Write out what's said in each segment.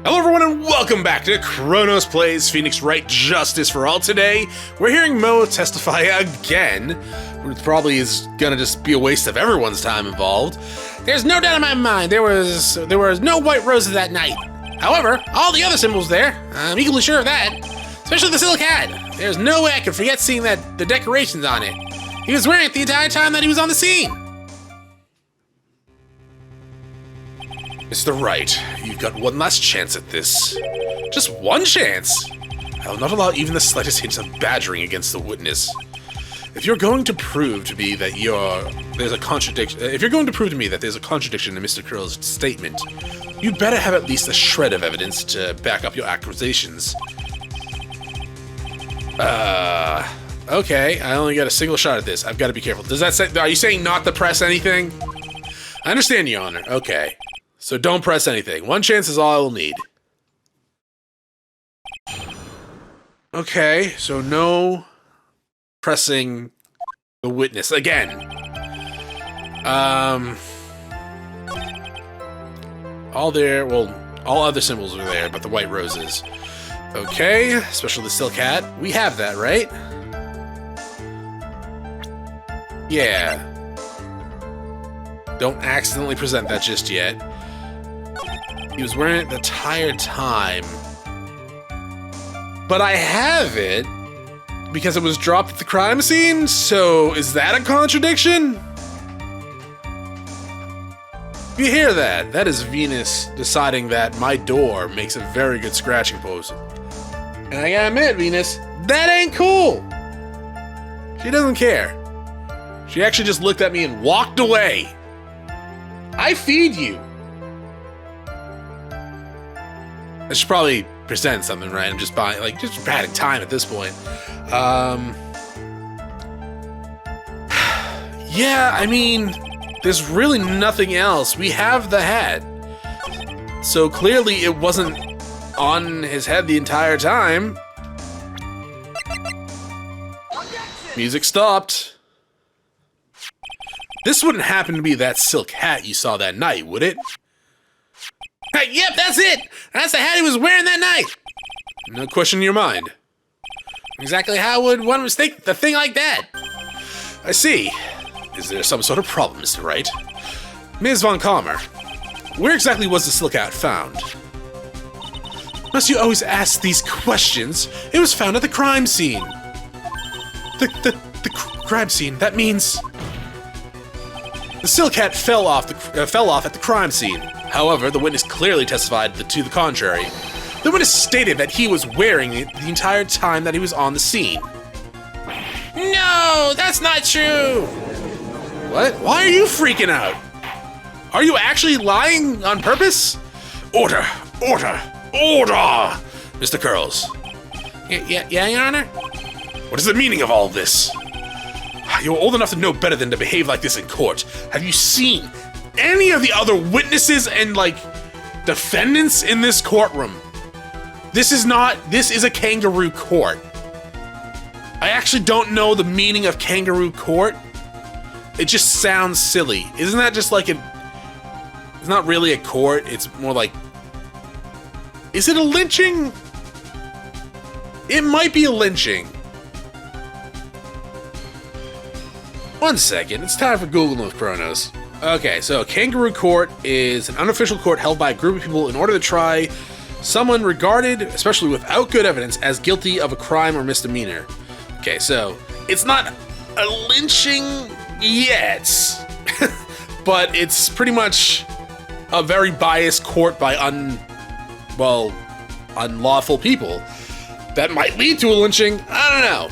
Hello everyone and welcome back to Chronos Plays Phoenix Wright Justice for All. Today, we're hearing Mo testify again, which probably is gonna just be a waste of everyone's time involved. There's no doubt in my mind there was no white roses that night. However, all the other symbols there, I'm equally sure of that. Especially the silk hat. There's no way I could forget seeing the decorations on it. He was wearing it the entire time that he was on the scene. Mr. Wright, you've got one last chance at this. Just one chance? I will not allow even the slightest hint of badgering against the witness. If you're going to prove to me that there's a contradiction in Mr. Curl's statement, you better have at least a shred of evidence to back up your accusations. Okay, I only got a single shot at this. I've got to be careful. Does that say, are you saying not to press anything? I understand, Your Honor. Okay. So don't press anything. One chance is all I will need. Okay, so no pressing the witness again. All other symbols are there, but the white roses. Okay, especially the silk hat. We have that, right? Yeah. Don't accidentally present that just yet. He was wearing it the entire time. But I have it because it was dropped at the crime scene, so is that a contradiction? You hear that? That is Venus deciding that my door makes a very good scratching post. And I gotta admit, Venus, that ain't cool. She doesn't care. She actually just looked at me and walked away. I feed you. I should probably present something, right? I'm just buying, just padding time at this point. Yeah, I mean, there's really nothing else. We have the hat. So clearly it wasn't on his head the entire time. Music stopped. This wouldn't happen to be that silk hat you saw that night, would it? Yep, that's it! That's the hat he was wearing that night! No question in your mind. Exactly how would one mistake the thing like that? I see. Is there some sort of problem, Mr. Wright? Ms. Von Kalmer, where exactly was the silk hat found? Must you always ask these questions? It was found at the crime scene. The crime scene, that means... The silk hat fell off at the crime scene. However, the witness clearly testified to the contrary. The witness stated that he was wearing it the entire time that he was on the scene. No, that's not true! What? Why are you freaking out? Are you actually lying on purpose? Order! Order! Order! Mr. Curls. Yeah, Your Honor? What is the meaning of all this? You're old enough to know better than to behave like this in court. Have you seen any of the other witnesses and, defendants in this courtroom? This is a kangaroo court. I actually don't know the meaning of kangaroo court. It just sounds silly. Isn't that just it's not really a court, it's more like... Is it a lynching? It might be a lynching. One second, it's time for Google with Chronos. Okay, so kangaroo court is an unofficial court held by a group of people in order to try someone regarded, especially without good evidence, as guilty of a crime or misdemeanor. Okay, so it's not a lynching yet, but it's pretty much a very biased court by unlawful people that might lead to a lynching. I don't know.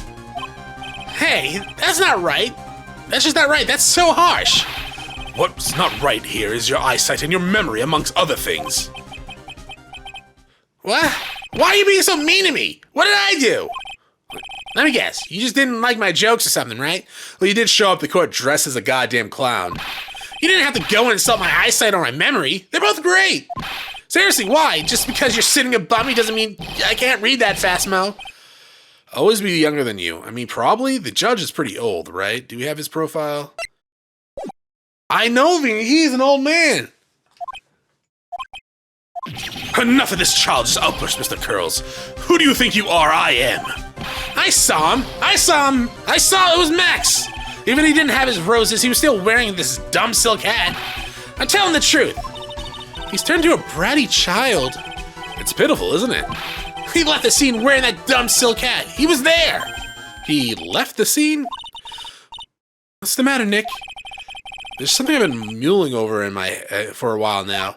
Hey, that's not right. That's just not right. That's so harsh. What's not right here is your eyesight and your memory, amongst other things. What? Why are you being so mean to me? What did I do? Let me guess. You just didn't like my jokes or something, right? Well, you did show up to court dressed as a goddamn clown. You didn't have to go and insult my eyesight or my memory. They're both great. Seriously, why? Just because you're sitting above me doesn't mean I can't read that fast, Mo. Always be younger than you. I mean, probably. The judge is pretty old, right? Do we have his profile? I know, Vinny. He's an old man. Enough of this childish outburst, Mr. Curls. Who do you think you are? I am. I saw him. I saw it was Max. Even if he didn't have his roses, he was still wearing this dumb silk hat. I'm telling the truth. He's turned into a bratty child. It's pitiful, isn't it? He left the scene wearing that dumb silk hat. He was there. He left the scene? What's the matter, Nick? There's something I've been mulling over in my for a while now.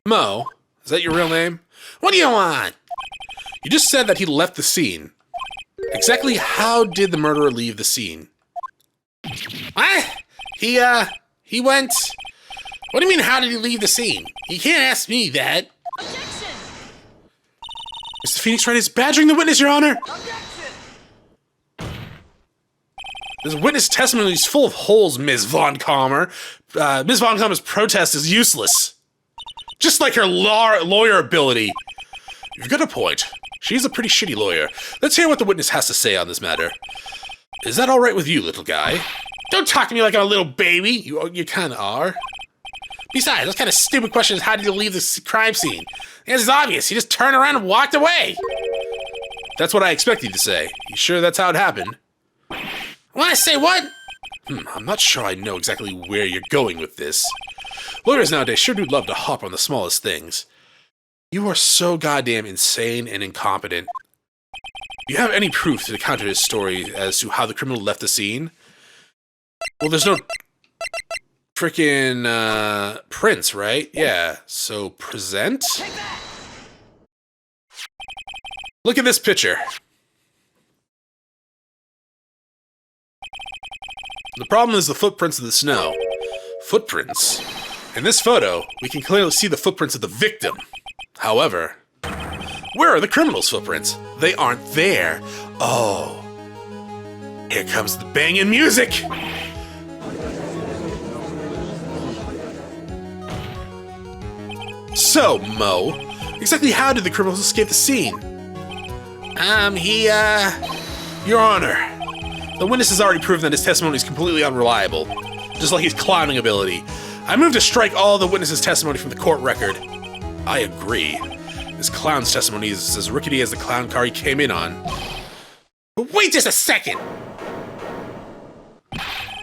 Mo, is that your real name? What do you want? You just said that he left the scene. Exactly how did the murderer leave the scene? What? He went... What do you mean, how did he leave the scene? You can't ask me that. Objection! Mr. Phoenix Wright is badgering the witness, Your Honor! Objection! This witness testimony is full of holes, Ms. Von Calmer. Ms. Von Calmer's protest is useless. Just like her lawyer ability. You've got a point. She's a pretty shitty lawyer. Let's hear what the witness has to say on this matter. Is that all right with you, little guy? Don't talk to me like I'm a little baby. You kind of are. Besides, those kind of stupid questions, how did you leave the crime scene? It's obvious. He just turned around and walked away. That's what I expect you to say. You sure that's how it happened? What? I say what? I'm not sure I know exactly where you're going with this. Lawyers nowadays sure do love to hop on the smallest things. You are so goddamn insane and incompetent. Do you have any proof to counter his story as to how the criminal left the scene? Well, there's no frickin' prints, right? Yeah, so present? Look at this picture. The problem is the footprints of the snow. Footprints. In this photo, we can clearly see the footprints of the victim. However, where are the criminal's footprints? They aren't there. Oh. Here comes the banging music! So, Mo, exactly how did the criminals escape the scene? Your Honor, the witness has already proven that his testimony is completely unreliable, just like his clowning ability. I move to strike all the witness's testimony from the court record. I agree. This clown's testimony is as rickety as the clown car he came in on. But wait just a second!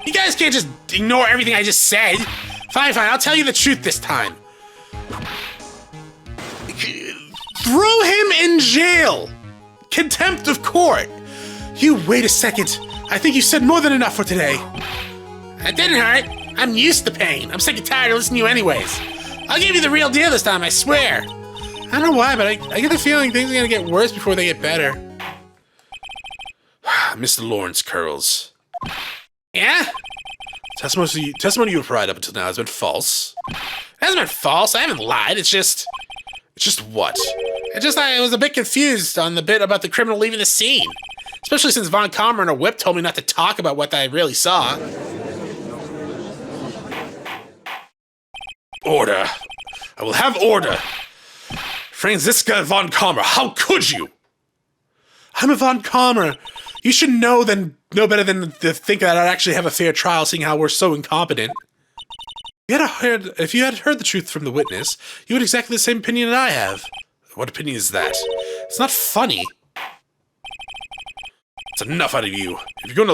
You guys can't just ignore everything I just said. Fine, I'll tell you the truth this time. Throw him in jail! Contempt of court! You wait a second. I think you said more than enough for today. That didn't hurt. I'm used to pain. I'm sick and tired of listening to you anyways. I'll give you the real deal this time, I swear. I don't know why, but I get the feeling things are gonna get worse before they get better. Mr. Lawrence Curls. Yeah? Testimony you've provided up until now has been false. It hasn't been false. I haven't lied. It's just what? I was a bit confused on the bit about the criminal leaving the scene. Especially since Von Calmer and her whip told me not to talk about what I really saw. Order. I will have order. Franziska Von Calmer, how could you? I'm a Von Calmer. You should know better than to think that I'd actually have a fair trial, seeing how we're so incompetent. If you had heard the truth from the witness, you had exactly the same opinion that I have. What opinion is that? It's not funny. It's enough out of you. I'm gonna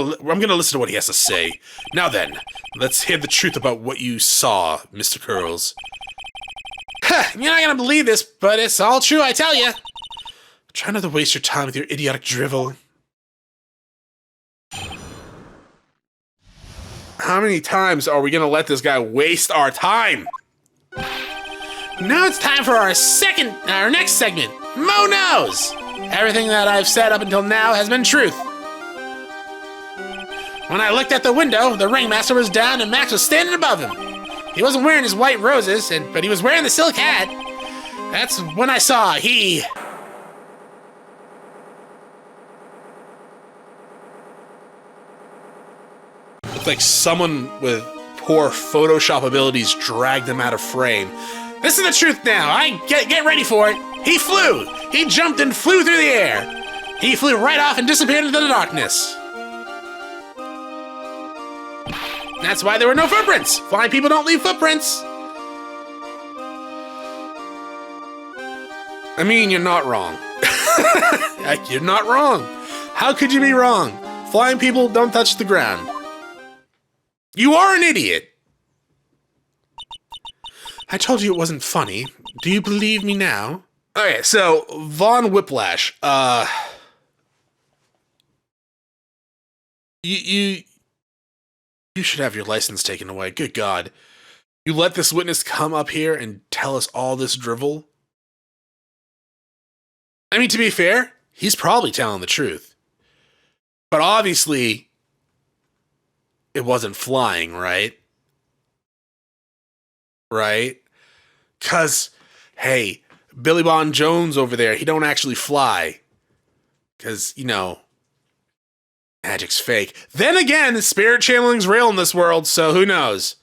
listen to what he has to say. Now then, let's hear the truth about what you saw, Mr. Curls. You're not gonna believe this, but it's all true, I tell you. Try not to waste your time with your idiotic drivel. How many times are we gonna let this guy waste our time? Now it's time for our next segment, Mo Knows! Everything that I've said up until now has been truth. When I looked at the window, the ringmaster was down and Max was standing above him. He wasn't wearing his white roses, but he was wearing the silk hat. That's when I saw he... Looked like someone with poor Photoshop abilities dragged him out of frame. This is the truth now. Get ready for it. He flew. He jumped and flew through the air. He flew right off and disappeared into the darkness. That's why there were no footprints. Flying people don't leave footprints. I mean, you're not wrong. You're not wrong. How could you be wrong? Flying people don't touch the ground. You are an idiot. I told you it wasn't funny. Do you believe me now? Okay, so Von Whiplash. You should have your license taken away. Good God. You let this witness come up here and tell us all this drivel? I mean, to be fair, he's probably telling the truth. But obviously, it wasn't flying, right? Right? 'Cause, hey, Billy Bon Jones over there, he don't actually fly. 'Cause, you know, magic's fake. Then again, spirit channeling's real in this world, so who knows?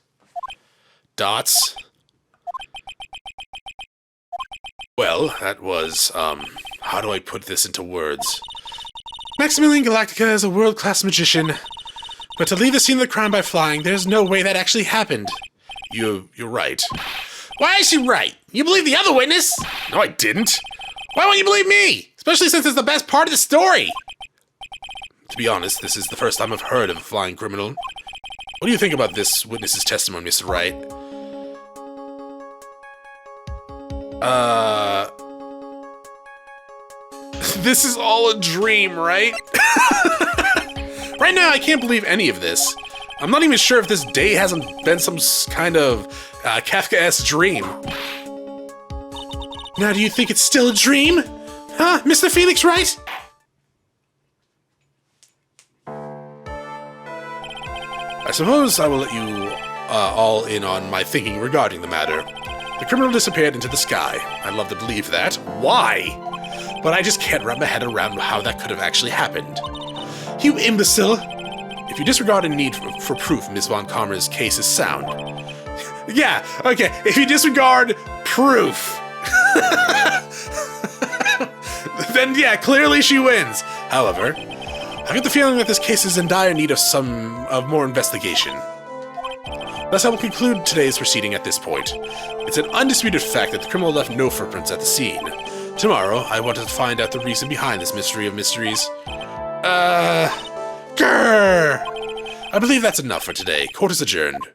Dots. Well, that was, how do I put this into words? Maximilian Galactica is a world-class magician, but to leave the scene of the crime by flying, there's no way that actually happened. You're right. Why is she right? You believe the other witness? No, I didn't. Why won't you believe me? Especially since it's the best part of the story. To be honest, this is the first time I've heard of a flying criminal. What do you think about this witness's testimony, Mr. Wright? This is all a dream, right? Right now, I can't believe any of this. I'm not even sure if this day hasn't been some kind of Kafka-esque dream. Now, do you think it's still a dream? Huh, Mr. Phoenix Wright? I suppose I will let you all in on my thinking regarding the matter. The criminal disappeared into the sky. I'd love to believe that. Why? But I just can't wrap my head around how that could have actually happened. You imbecile! If you disregard a need for proof, Miss Von Karma's case is sound. Yeah, okay, if you disregard proof. Then yeah, clearly she wins. However, I get the feeling that this case is in dire need of more investigation. Thus, I will conclude today's proceeding at this point. It's an undisputed fact that the criminal left no footprints at the scene. Tomorrow, I want to find out the reason behind this mystery of mysteries. Grrr! I believe that's enough for today. Court is adjourned.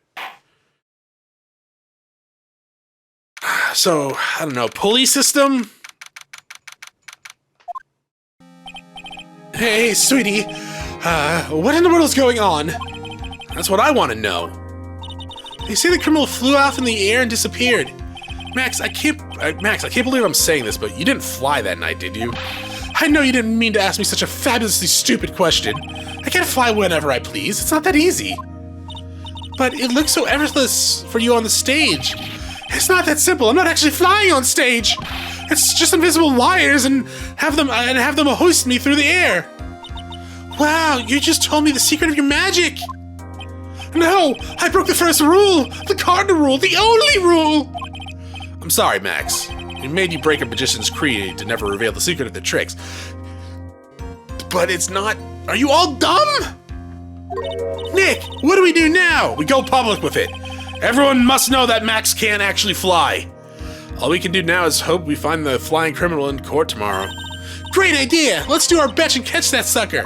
So, I don't know, pulley system? Hey, sweetie. What in the world is going on? That's what I want to know. They say the criminal flew off in the air and disappeared. Max, I can't believe I'm saying this, but you didn't fly that night, did you? I know you didn't mean to ask me such a fabulously stupid question. I can't fly whenever I please. It's not that easy. But it looks so effortless for you on the stage. It's not that simple. I'm not actually flying on stage. It's just invisible wires and have them hoist me through the air. Wow, you just told me the secret of your magic. No, I broke the first rule, the cardinal rule, the only rule. I'm sorry, Max. It made you break a magician's creed to never reveal the secret of the tricks. But it's not... Are you all dumb? Nick, what do we do now? We go public with it. Everyone must know that Max can't actually fly. All we can do now is hope we find the flying criminal in court tomorrow. Great idea! Let's do our best and catch that sucker.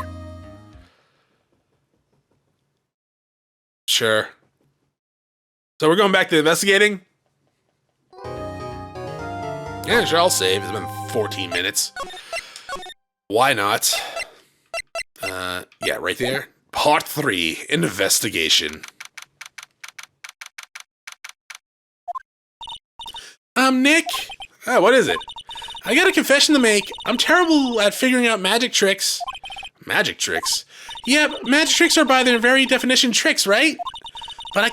Sure. So we're going back to investigating? Yeah, sure, I'll save. It's been 14 minutes. Why not? Yeah, right there. Part 3, investigation. Nick? What is it? I got a confession to make. I'm terrible at figuring out magic tricks. Magic tricks? Yeah, magic tricks are by their very definition tricks, right? But I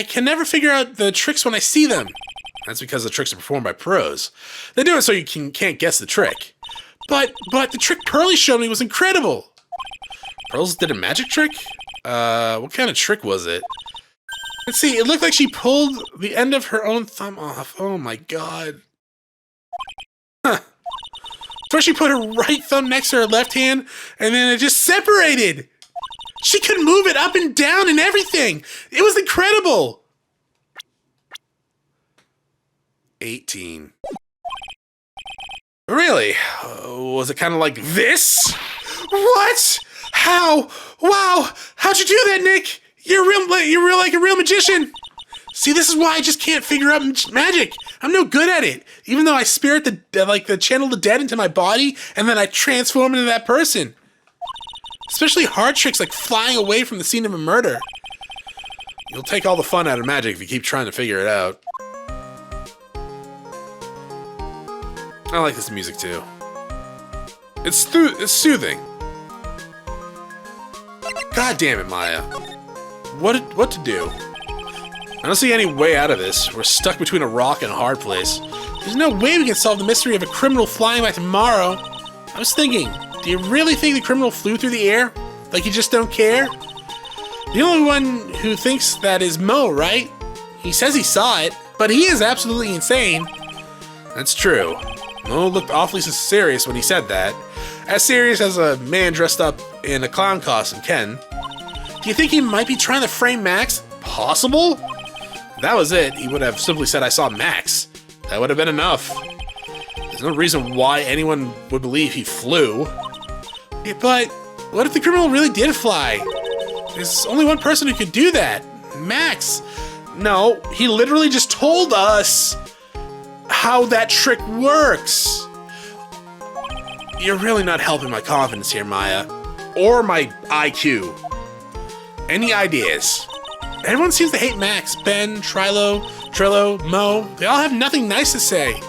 can never figure out the tricks when I see them. That's because the tricks are performed by pros. They do it so you can't guess the trick. But the trick Pearly showed me was incredible. Pearls did a magic trick? What kind of trick was it? Let's see, it looked like she pulled the end of her own thumb off. Oh my god. Huh. First she put her right thumb next to her left hand, and then it just separated. She could move it up and down and everything. It was incredible. 18. Really? Was it kind of like this? What? How? Wow! How'd you do that, Nick? You're like a real magician. See, this is why I just can't figure out magic. I'm no good at it. Even though I spirit the channel the dead into my body, and then I transform into that person. Especially hard tricks like flying away from the scene of a murder. You'll take all the fun out of magic if you keep trying to figure it out. I like this music too. It's soothing. God damn it, Maya. What to do? I don't see any way out of this. We're stuck between a rock and a hard place. There's no way we can solve the mystery of a criminal flying by tomorrow. I was thinking, do you really think the criminal flew through the air? Like you just don't care? The only one who thinks that is Mo, right? He says he saw it, but he is absolutely insane. That's true. Mo looked awfully serious when he said that. As serious as a man dressed up in a clown costume can. Do you think he might be trying to frame Max? Possible? If that was it, he would have simply said, I saw Max. That would have been enough. There's no reason why anyone would believe he flew. Yeah, but what if the criminal really did fly? There's only one person who could do that. Max. No, he literally just told us how that trick works. You're really not helping my confidence here, Maya. Or my IQ. Any ideas? Everyone seems to hate Max. Ben, Trillo, Mo. They all have nothing nice to say.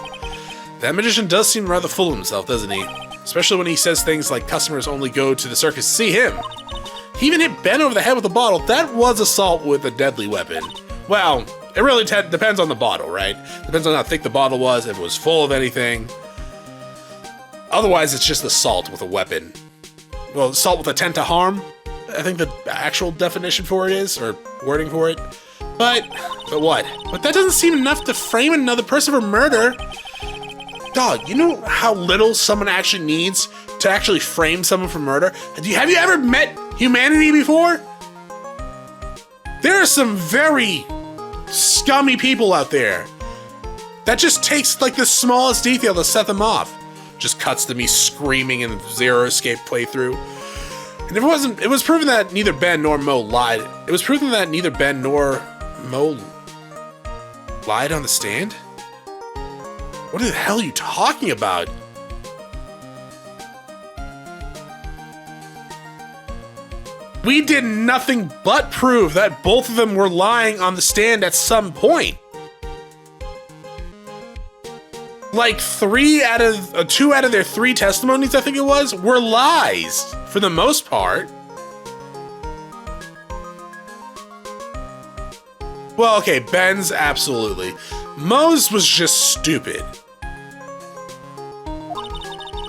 That magician does seem rather full of himself, doesn't he? Especially when he says things like customers only go to the circus to see him. He even hit Ben over the head with a bottle. That was assault with a deadly weapon. Well, it really depends on the bottle, right? Depends on how thick the bottle was, if it was full of anything. Otherwise, it's just assault with a weapon. Well, assault with intent to harm, I think the actual definition for it is, or wording for it. But what? But that doesn't seem enough to frame another person for murder. Dog, you know how little someone actually needs to actually frame someone for murder? Have you ever met humanity before? There are some very scummy people out there. That just takes like the smallest detail to set them off. Just cuts to me screaming in Zero Escape playthrough. And it was proven that neither Ben nor Mo lied. It was proven that neither Ben nor Mo lied on the stand? What the hell are you talking about? We did nothing but prove that both of them were lying on the stand at some point. Like 2 out of their 3 testimonies, I think it was, were lies for the most part. Well, okay, Ben's absolutely. Mo's was just stupid.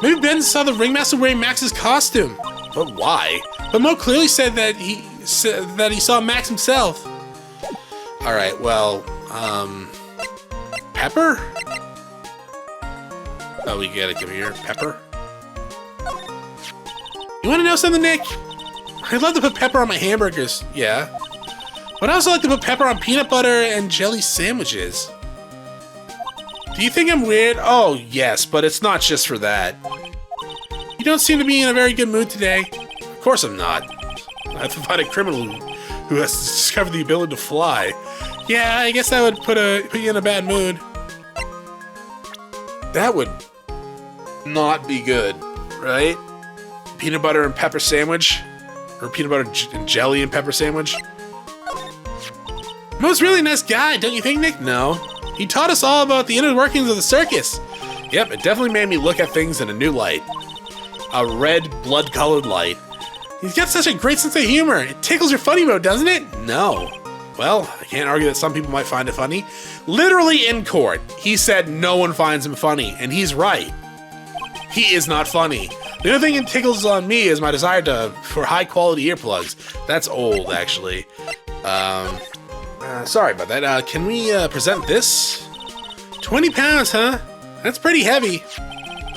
Maybe Ben saw the ringmaster wearing Max's costume. But why? But Mo clearly said that he saw Max himself. All right, well, Pepper? Oh, we gotta come here. Pepper? You wanna know something, Nick? I'd love to put pepper on my hamburgers, yeah. But I also like to put pepper on peanut butter and jelly sandwiches. Do you think I'm weird? Oh, yes, but it's not just for that. You don't seem to be in a very good mood today. Of course I'm not. I have to find a criminal who has discovered the ability to fly. Yeah, I guess that would put you in a bad mood. That would not be good, right? Peanut butter and pepper sandwich? Or peanut butter and jelly and pepper sandwich? Mo's really nice guy, don't you think, Nick? No. He taught us all about the inner workings of the circus. Yep, it definitely made me look at things in a new light. A red, blood-colored light. He's got such a great sense of humor. It tickles your funny mode, doesn't it? No. Well, I can't argue that some people might find it funny. Literally in court, he said no one finds him funny, and he's right. He is not funny. The only thing it tickles on me is my desire for high-quality earplugs. That's old, actually. Sorry about that. Can we present this? 20 pounds, huh? That's pretty heavy.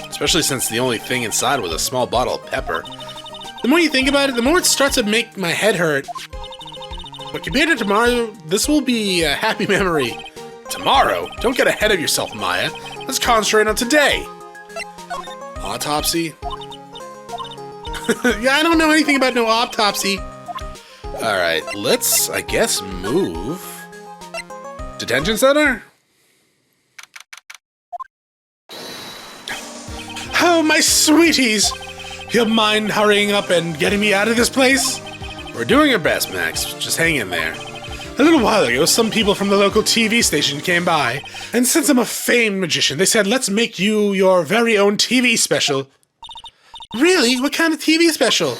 Especially since the only thing inside was a small bottle of pepper. The more you think about it, the more it starts to make my head hurt. But compared to tomorrow, this will be a happy memory. Tomorrow? Don't get ahead of yourself, Maya. Let's concentrate on today. Autopsy? Yeah, I don't know anything about no autopsy. Alright, let's, I guess, move. Detention center? Oh, my sweeties! You mind hurrying up and getting me out of this place? We're doing our best, Max. Just hang in there. A little while ago, some people from the local TV station came by, and since I'm a famed magician, they said, let's make you your very own TV special. Really? What kind of TV special?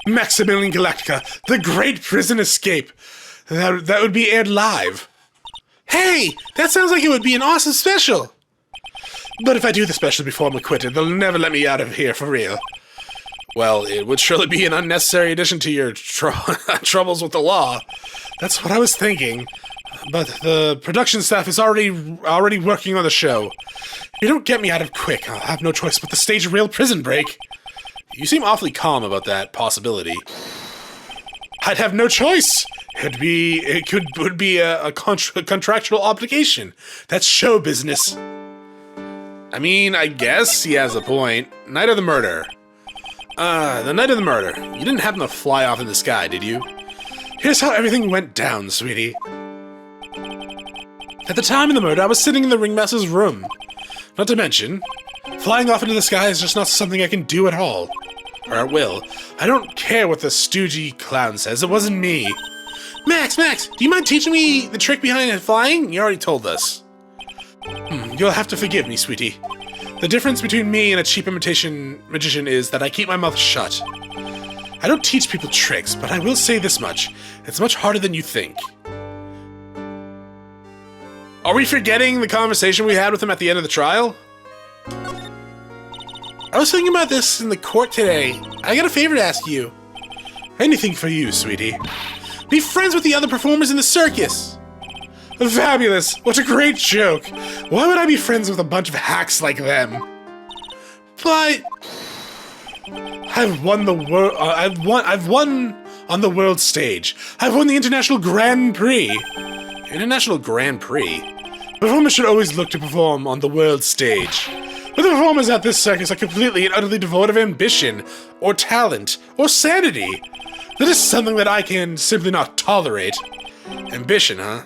Maximilian Galactica, The Great Prison Escape. That would be aired live. Hey, that sounds like it would be an awesome special. But if I do the special before I'm acquitted, they'll never let me out of here for real. Well, it would surely be an unnecessary addition to your troubles with the law. That's what I was thinking. But the production staff is already working on the show. If you don't get me out of quick, I'll have no choice but to stage a real prison break. You seem awfully calm about that possibility. I'd have no choice. It would be a contractual obligation. That's show business. I mean, I guess he has a point. Night of the murder. The night of the murder. You didn't happen to fly off in the sky, did you? Here's how everything went down, sweetie. At the time of the murder, I was sitting in the ringmaster's room. Not to mention, flying off into the sky is just not something I can do at all. Or at will. I don't care what the stoogey clown says, it wasn't me. Max, do you mind teaching me the trick behind flying? You already told us. You'll have to forgive me, sweetie. The difference between me and a cheap imitation magician is that I keep my mouth shut. I don't teach people tricks, but I will say this much. It's much harder than you think. Are we forgetting the conversation we had with him at the end of the trial? I was thinking about this in the court today. I got a favor to ask you. Anything for you, sweetie. Be friends with the other performers in the circus. Fabulous! What a great joke! Why would I be friends with a bunch of hacks like them? But I've won the world. I've won on the world stage. I've won the International Grand Prix. International Grand Prix. Performers should always look to perform on the world stage. But the performers at this circus are completely and utterly devoid of ambition, or talent, or sanity. That is something that I can simply not tolerate. Ambition, huh?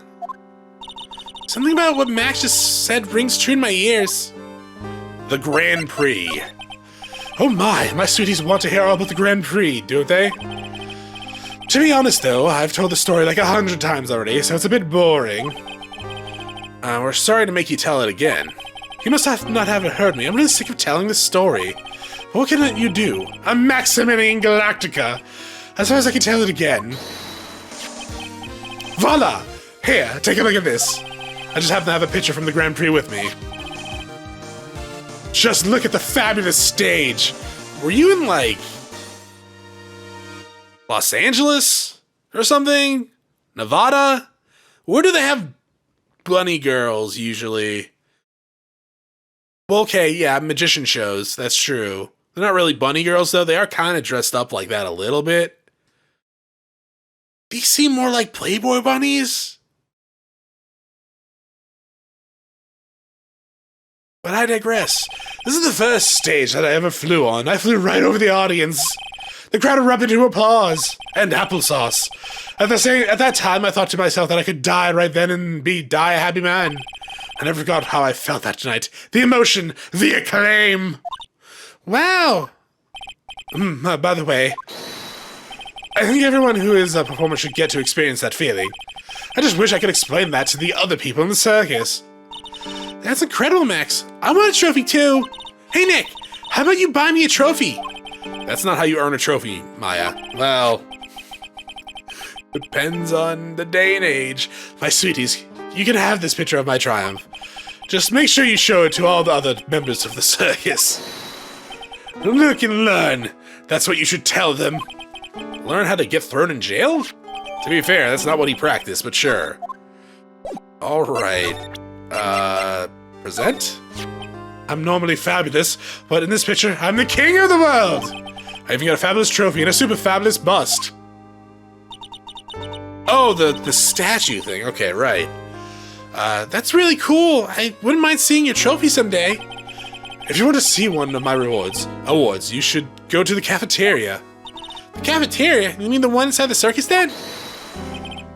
Something about what Max just said rings true in my ears. The Grand Prix. Oh my sweeties want to hear all about the Grand Prix, don't they? To be honest though, I've told the story like 100 times already, so it's a bit boring. We're sorry to make you tell it again. You must not have heard me. I'm really sick of telling this story. But what can you do? I'm Maximilian Galactica. As far as I can tell it again. Voila! Here, take a look at this. I just happen to have a picture from the Grand Prix with me. Just look at the fabulous stage. Were you in, like, Los Angeles or something? Nevada? Where do they have bunny girls usually? Well, okay, yeah, magician shows. That's true. They're not really bunny girls, though. They are kind of dressed up like that a little bit. These seem more like Playboy bunnies. But I digress. This is the first stage that I ever flew on. I flew right over the audience. The crowd erupted into applause and applesauce. At that time, I thought to myself that I could die right then and die a happy man. I never forgot how I felt that night. The emotion, the acclaim. Wow. By the way, I think everyone who is a performer should get to experience that feeling. I just wish I could explain that to the other people in the circus. That's incredible, Max. I want a trophy too. Hey, Nick, how about you buy me a trophy? That's not how you earn a trophy, Maya. Well, depends on the day and age. My sweeties, you can have this picture of my triumph. Just make sure you show it to all the other members of the circus. Look and learn. That's what you should tell them. Learn how to get thrown in jail? To be fair, that's not what he practiced, but sure. Alright. Present? I'm normally fabulous, but in this picture, I'm the king of the world! I even got a fabulous trophy and a super fabulous bust. Oh, the statue thing. Okay, right. That's really cool. I wouldn't mind seeing your trophy someday. If you want to see one of my awards, you should go to the cafeteria. The cafeteria? You mean the one inside the circus den?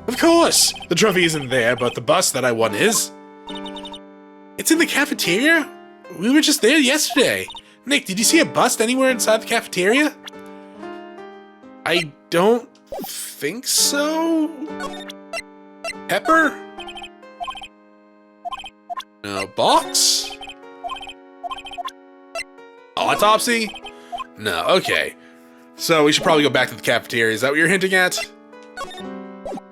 Of course! The trophy isn't there, but the bus that I won is. It's in the cafeteria? We were just there yesterday. Nick, did you see a bust anywhere inside the cafeteria? I don't think so. Pepper? No. Box? Autopsy? No, okay. So we should probably go back to the cafeteria. Is that what you're hinting at?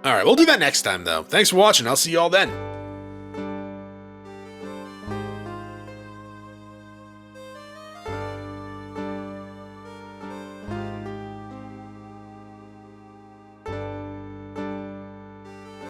Alright, we'll do that next time, though. Thanks for watching. I'll see you all then.